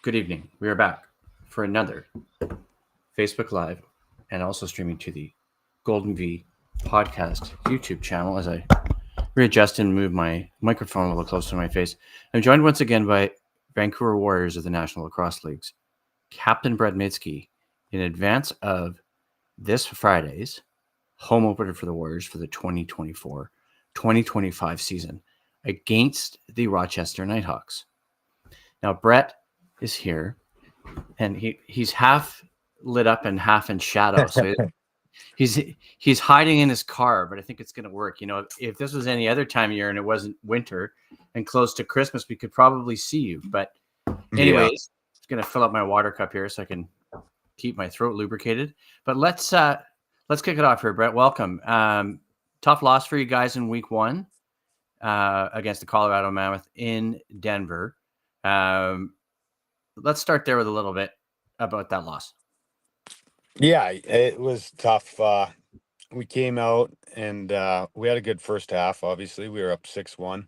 Good evening. We are back for another Facebook Live and also streaming to the Golden V podcast YouTube channel as I readjust and move my microphone a little closer to my face. I'm joined once again by Vancouver Warriors of the National Lacrosse Leagues, Captain Brett Mydske, in advance of this Friday's home opener for the Warriors for the 2024-2025 season against the Rochester Knighthawks. Now, Brett is here, and he's half lit up and half in shadow. So he's hiding in his car, but I think it's going to work. You know, if this was any other time of year and it wasn't winter and close to Christmas, we could probably see you. But anyways, I'm going to fill up my water cup here so I can keep my throat lubricated. But let's kick it off here, Brett. Welcome. Tough loss for you guys in week one against the Colorado Mammoth in Denver. Let's start there with a little bit about that loss. Yeah, it was tough. We came out and we had a good first half. Obviously, we were up 6-1.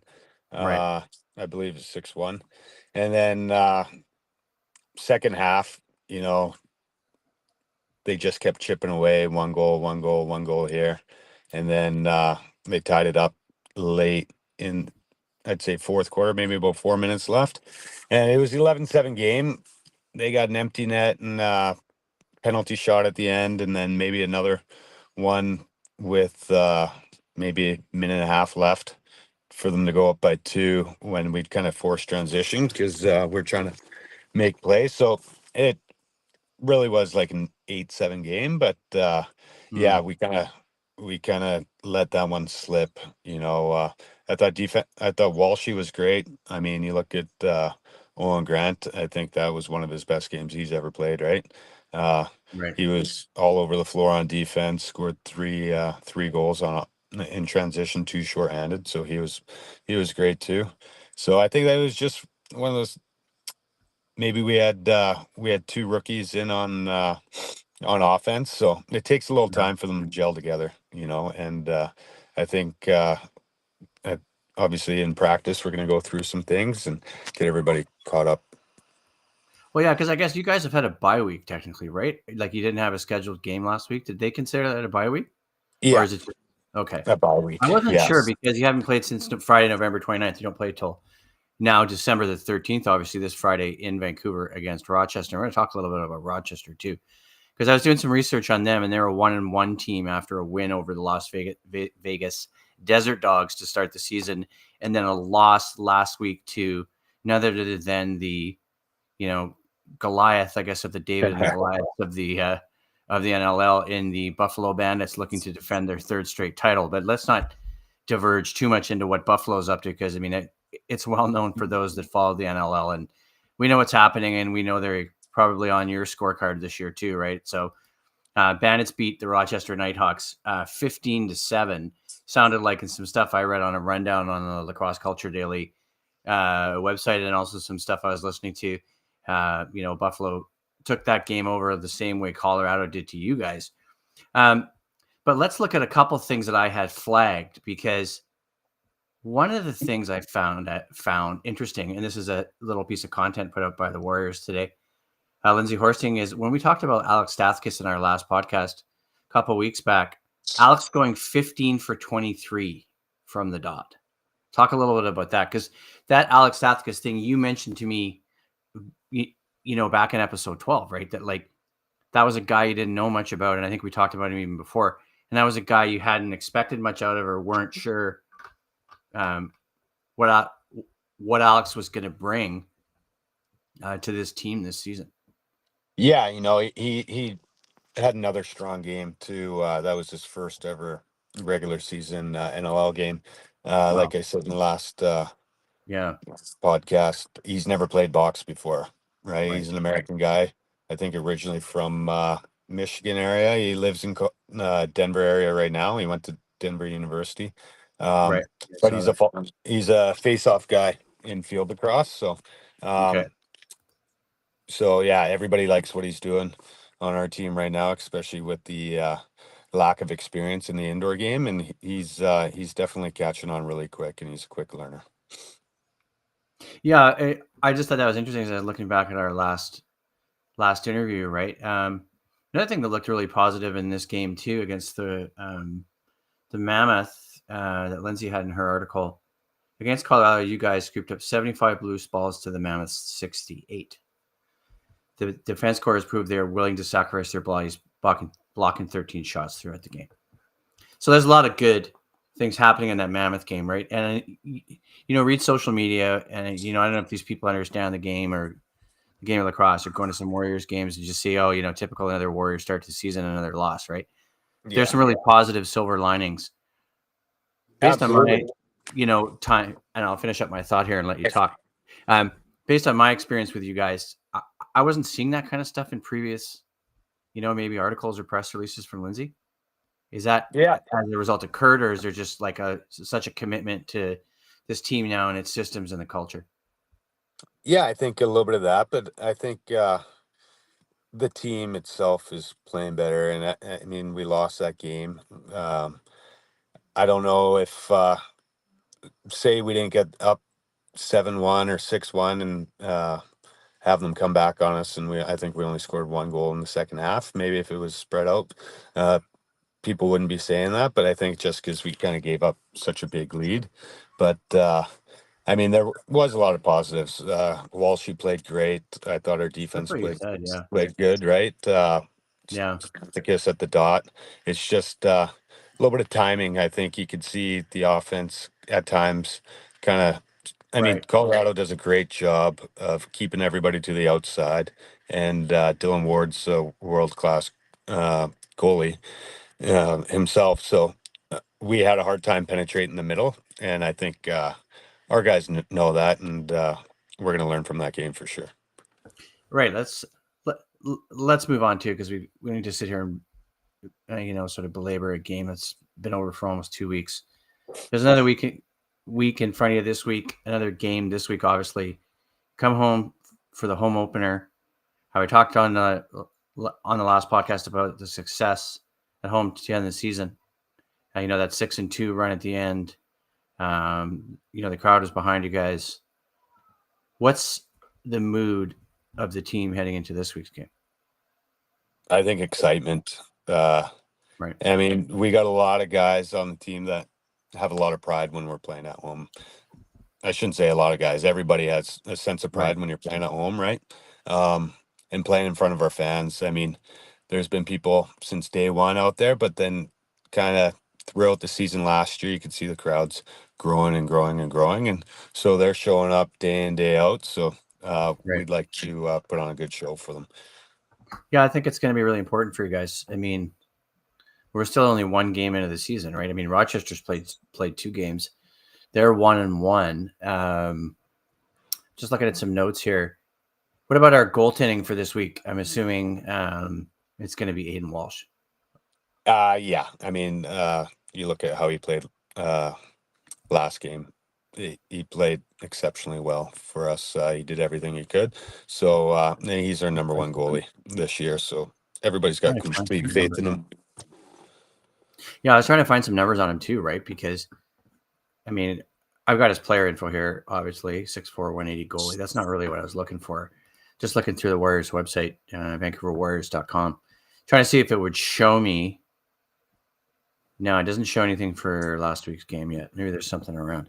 Right. I believe it's 6-1. And then second half, you know, they just kept chipping away. One goal here. And then they tied it up late in, I'd say, fourth quarter, maybe about 4 minutes left. And it was 11-7 game. They got an empty net and penalty shot at the end, and then maybe another one with maybe a minute and a half left for them to go up by 2 when we'd kind of forced transition because we're trying to make plays. So it really was like an 8-7 game, but yeah, we kind of let that one slip. You know, I thought Walshy was great. I mean, you look at Owen Grant. I think that was one of his best games he's ever played. Right. He was all over the floor on defense. Scored three goals in transition, 2 shorthanded. So he was great too. So I think that was just one of those. Maybe we had 2 rookies in on offense, so it takes a little time for them to gel together, you know. And I think obviously in practice we're going to go through some things and get everybody caught up. Well, yeah, because I guess you guys have had a bye week technically, right? Like you didn't have a scheduled game last week. Did they consider that a bye week? Yeah. Or is it okay? A bye week. I wasn't sure because you haven't played since Friday, November 29th. You don't play till now, December the 13th, obviously this Friday in Vancouver against Rochester. We're going to talk a little bit about Rochester too, because I was doing some research on them, and they're a 1-1 team after a win over the Las Vegas Desert Dogs to start the season, and then a loss last week to none other than the, you know, Goliath, I guess, of the David and Goliath of the NLL in the Buffalo Bandits, looking to defend their 3rd straight title. But let's not diverge too much into what Buffalo's up to, because I mean it's well known for those that follow the NLL, and we know what's happening, and we know they're probably on your scorecard this year too, right? So Bandits beat the Rochester Knighthawks 15-7. Sounded like in some stuff I read on a rundown on the Lacrosse Culture Daily website, and also some stuff I was listening to. You know, Buffalo took that game over the same way Colorado did to you guys. But let's look at a couple things that I had flagged, because one of the things I found interesting, and this is a little piece of content put out by the Warriors today, Lindsay Horsting, is when we talked about Alex Stathkis in our last podcast a couple of weeks back, Alex going 15 for 23 from the dot. Talk a little bit about that, because that Alex Stathkis thing you mentioned to me, you know, back in episode 12, right? That like that was a guy you didn't know much about, and I think we talked about him even before. And that was a guy you hadn't expected much out of, or weren't sure what Alex was going to bring to this team this season. Yeah, you know, he had another strong game too. That was his first ever regular season NLL game. Wow. Like I said in the last podcast, he's never played box before, right? He's an American guy, I think originally from Michigan area. He lives in Denver area right now. He went to Denver University. But he's a face-off guy in field lacrosse. So, so yeah, everybody likes what he's doing on our team right now, especially with the lack of experience in the indoor game, and he's definitely catching on really quick, and he's a quick learner. Yeah, I just thought that was interesting as I was looking back at our last interview, right? Another thing that looked really positive in this game too against the Mammoth that Lindsay had in her article against Colorado. You guys scooped up 75 loose balls to the Mammoth's 68. The defense corps has proved they are willing to sacrifice their bodies, blocking 13 shots throughout the game. So there's a lot of good things happening in that Mammoth game, right? And read social media, and I don't know if these people understand the game or the game of lacrosse, or going to some Warriors games and just see, typical another Warriors start to the season, another loss, right? There's some really positive silver linings based Absolutely. on my, time, and I'll finish up my thought here and let you talk. Based on my experience with you guys, I wasn't seeing that kind of stuff in previous, maybe articles or press releases from Lindsay. Is that as a result of Kurt, or is there just like such a commitment to this team now and its systems and the culture? Yeah, I think a little bit of that, but I think the team itself is playing better. And I mean, we lost that game. I don't know if, say we didn't get up 7-1 or 6-1 and have them come back on us, and I think we only scored one goal in the second half. Maybe if it was spread out, people wouldn't be saying that, but I think just because we kind of gave up such a big lead. But I mean, there was a lot of positives. Walshy played great. I thought our That's defense what you said, yeah. played good, right? Yeah. The kiss at the dot. It's just a little bit of timing. I think you could see the offense at times kind of. I mean, Right. Colorado does a great job of keeping everybody to the outside, and Dylan Ward's a world-class goalie himself. So we had a hard time penetrating the middle, and I think our guys know that, and we're going to learn from that game for sure. Right. Let's move on too, because we need to sit here and sort of belabor a game that's been over for almost 2 weeks. There's another week in front of you this week. Another game this week. Obviously, come home for the home opener. How we talked on the last podcast about the success at home to end the season. That 6-2 run at the end. The crowd is behind you guys. What's the mood of the team heading into this week's game? I think excitement. Right. I mean, we got a lot of guys on the team that have a lot of pride when we're playing at home. I shouldn't say a lot of guys. Everybody has a sense of pride when you're playing at home, right? And playing in front of our fans. I mean, there's been people since day one out there, but then kind of throughout the season last year, you could see the crowds growing and growing and growing. And so they're showing up day in, day out. So we'd like to put on a good show for them. Yeah, I think it's going to be really important for you guys. I mean, we're still only one game into the season, right? I mean, Rochester's played 2 games. They're 1-1. Just looking at some notes here. What about our goaltending for this week? I'm assuming it's going to be Aiden Walsh. Yeah. I mean, you look at how he played last game. He played exceptionally well for us. He did everything he could. So and he's our number one goalie this year. So everybody's got complete faith in him. Yeah, I was trying to find some numbers on him too, right? Because, I mean, I've got his player info here, obviously, 6'4", 180 goalie. That's not really what I was looking for. Just looking through the Warriors website, VancouverWarriors.com, trying to see if it would show me. No, it doesn't show anything for last week's game yet. Maybe there's something around.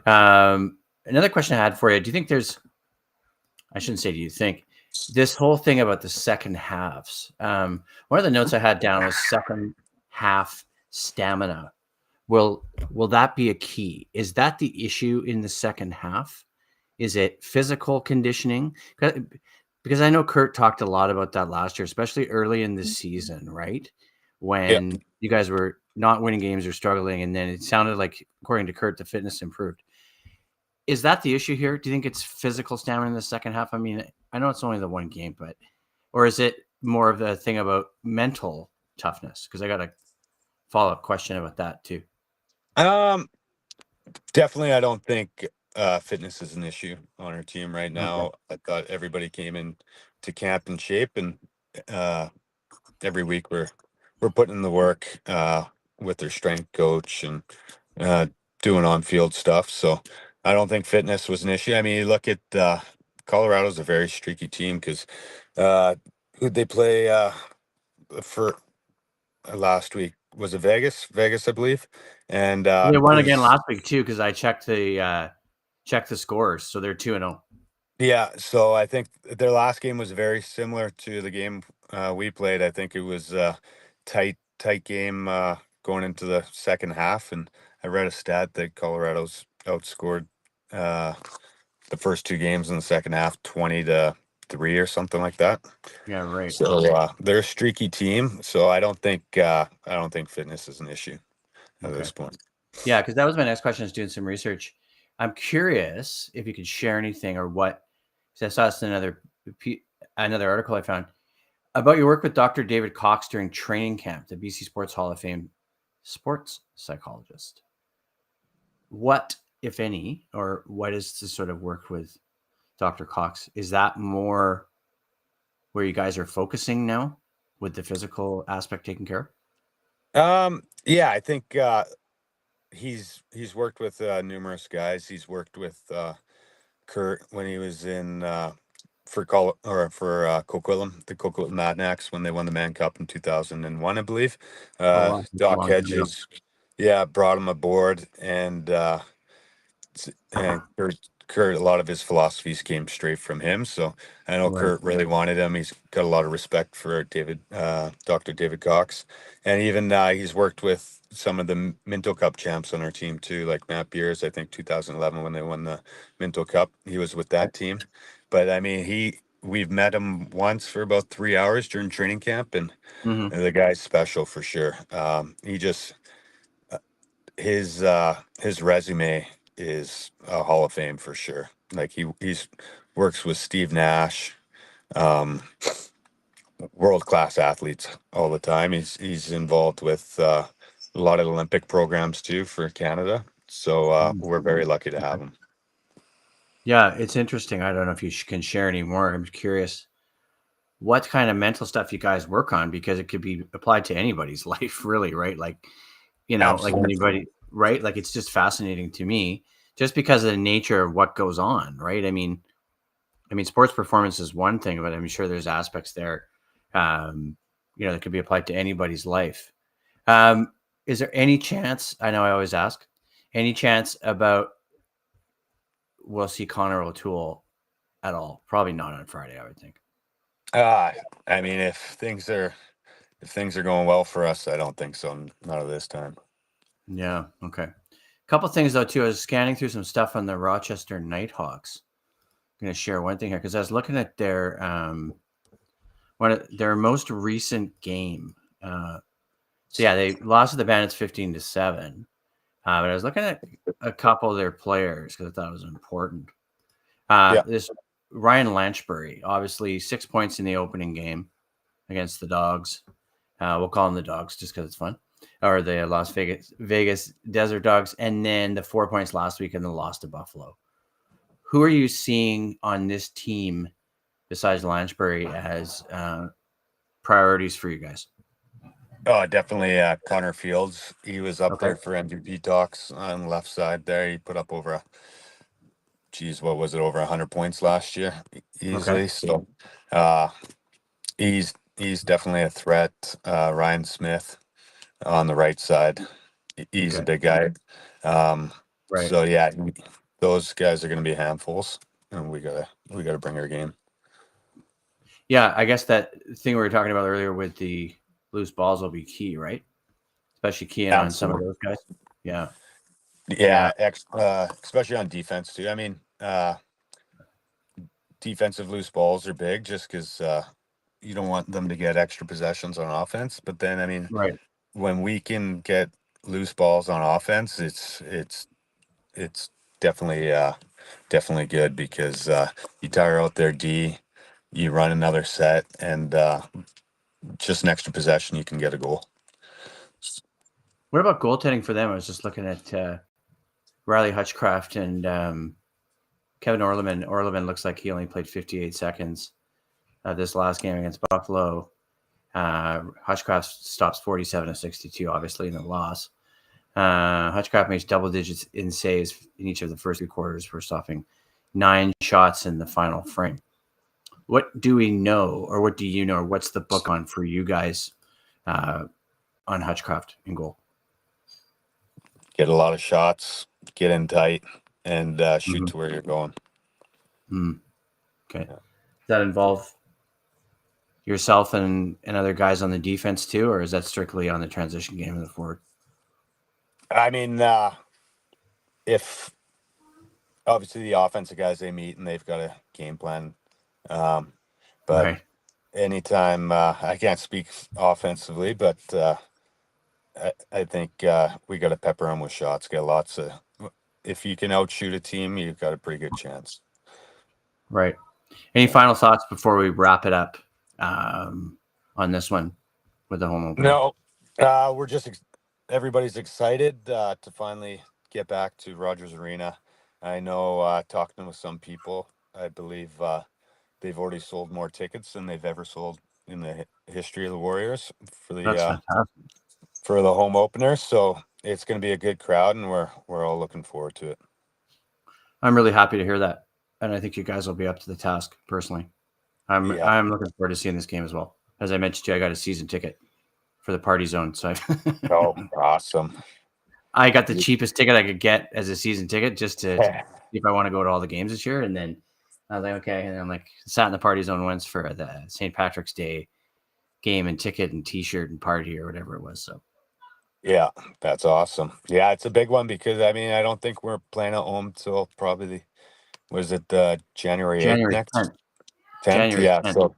Another question I had for you. Do you think I shouldn't say do you think, this whole thing about the second halves. One of the notes I had down was second half stamina. Will that be a key? Is that the issue in the second half? Is it physical conditioning? Because I know Kurt talked a lot about that last year, especially early in the season, right? When you guys were not winning games or struggling, and then it sounded like, according to Kurt, the fitness improved. Is that the issue here? Do you think it's physical stamina in the second half? I mean, I know it's only the one game, or is it more of a thing about mental toughness? Because I got a follow-up question about that too. Definitely, I don't think fitness is an issue on our team right now. Okay. I thought everybody came in to camp in shape, and every week we're putting in the work with their strength coach and doing on-field stuff. So I don't think fitness was an issue. I mean, you look at Colorado's a very streaky team because who'd they play for last week? Was it Vegas? Vegas, I believe. And They it won again was last week too because I checked the scores, so they're 2-0. yeah. So I think their last game was very similar to the game we played. I think it was tight game going into the second half, and I read a stat that Colorado's outscored uh, the first two games in the second half 20-3 or something like that. Yeah, right. So they're a streaky team. So I don't think fitness is an issue at Okay. this point. Yeah, because that was my next question. Is doing some research. I'm curious if you could share anything or what. Because I saw this in another article I found about your work with Dr. David Cox during training camp, the BC Sports Hall of Fame sports psychologist. What, if any, or what is the sort of work with Dr. Cox? Is that more where you guys are focusing now with the physical aspect taken care of? Yeah, I think he's worked with numerous guys. He's worked with Kurt when he was in for Coquitlam, the Coquitlam Madnax when they won the Man Cup in 2001, I believe. Oh, wow. That's a Doc long time ago. Hedges, yeah, brought him aboard, and Kurt, a lot of his philosophies came straight from him. So I know Right. Kurt really wanted him. He's got a lot of respect for Dr. David Cox, and even he's worked with some of the Minto Cup champs on our team too, like Matt Beers. I think 2011 when they won the Minto Cup, he was with that team. But I mean, we've met him once for about 3 hours during training camp, and Mm-hmm. the guy's special for sure. He just his resume is a Hall of Fame for sure. Like he's works with Steve Nash, um, world class athletes all the time. He's involved with a lot of Olympic programs too for Canada. So we're very lucky to have him. Yeah, it's interesting. I don't know if you can share any more. I'm curious what kind of mental stuff you guys work on because it could be applied to anybody's life, really, right? Like, like Absolutely. anybody, right? Like, it's just fascinating to me just because of the nature of what goes on, right? I mean, sports performance is one thing, but I'm sure there's aspects there, that could be applied to anybody's life. Um, is there any chance? I know I always ask, any chance about we'll see Connor O'Toole at all? Probably not on Friday, I would think. I mean, if things are going well for us, I don't think so. Not at this time. Yeah. Okay. Couple things though too. I was scanning through some stuff on the Rochester Knighthawks. I'm going to share one thing here because I was looking at their their most recent game. So yeah, they lost to the Bandits 15-7. But I was looking at a couple of their players because I thought it was important. Yeah. This Ryan Lanchbury, obviously 6 points in the opening game against the Dogs. We'll call them the Dogs just because it's fun, or the Las Vegas Desert Dogs, and then the 4 points last week and the loss to Buffalo. Who are you seeing on this team besides Lanchbury as priorities for you guys? Oh, definitely Connor Fields. He was up Okay. there for MVP talks on the left side there. He put up over what was it, over 100 points last year Okay. easily. So he's definitely a threat. Ryan Smith on the right side. He's a Okay. big guy. Right. So yeah, those guys are going to be handfuls, and we gotta bring our game. Yeah, I guess that thing we were talking about earlier with the loose balls will be key, right? Especially keying on some of Absolutely. those guys. Yeah. Yeah, especially on defense too. I mean, defensive loose balls are big just because you don't want them to get extra possessions on offense. But then, I mean, Right. when we can get loose balls on offense, it's definitely good because you tire out their D, you run another set, and just an extra possession, you can get a goal. What about goaltending for them? I was just looking at Riley Hutchcraft and Kevin Orleman. Orleman looks like he only played 58 seconds this last game against Buffalo. Hutchcraft stops 47 of 62, obviously, in the loss. Hutchcraft makes double digits in saves in each of the first three quarters for stopping 9 shots in the final frame. What do we know, or what do you know, or what's the book on for you guys on Hutchcraft in goal? Get a lot of shots, get in tight, and shoot Mhm. to where you're going. Okay. Does that involve yourself and other guys on the defense too, or is that strictly on the transition game and the forward? I mean, if obviously the offensive guys, they meet and they've got a game plan, but Right. anytime I can't speak offensively, but I think we got to pepper them with shots. Get lots of. If you can outshoot a team, you've got a pretty good chance. Right. Any final thoughts before we wrap it up on this one with the home opener? No, we're just everybody's excited to finally get back to Rogers Arena. I know talking with some people, I believe they've already sold more tickets than they've ever sold in the history of the Warriors That's fantastic. for the home opener. So it's going to be a good crowd, and we're all looking forward to it. I'm really happy to hear that, and I think you guys will be up to the task. Personally, I'm looking forward to seeing this game as well. As I mentioned to you, I got a season ticket for the Party Zone, so Oh, awesome! I got the cheapest ticket I could get as a season ticket just to see if I want to go to all the games this year. And then I was like, okay. And I'm like, sat in the Party Zone once for the St. Patrick's Day game and ticket and T-shirt and party or whatever it was. So Yeah, that's awesome. Yeah, it's a big one because I mean I don't think we're playing at home till probably was it January 8th January next 10th. 10th? January Yeah, 10th. so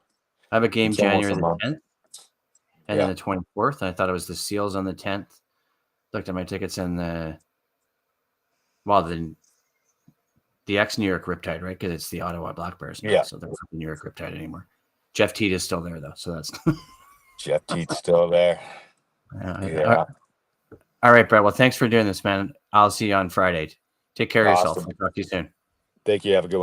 I have a game it's almost January a the month. 10th and then the 24th. And I thought it was the Seals on the 10th. Looked at my tickets and the ex-New York Riptide, right? Because it's the Ottawa Black Bears now, so they're not the New York Riptide anymore. Jeff Teat is still there though, so that's Jeff Teat's still there. Yeah. All right, Brett. Well, thanks for doing this, man. I'll see you on Friday. Take care of yourself. Awesome. I'll talk to you soon. Thank you. Have a good one.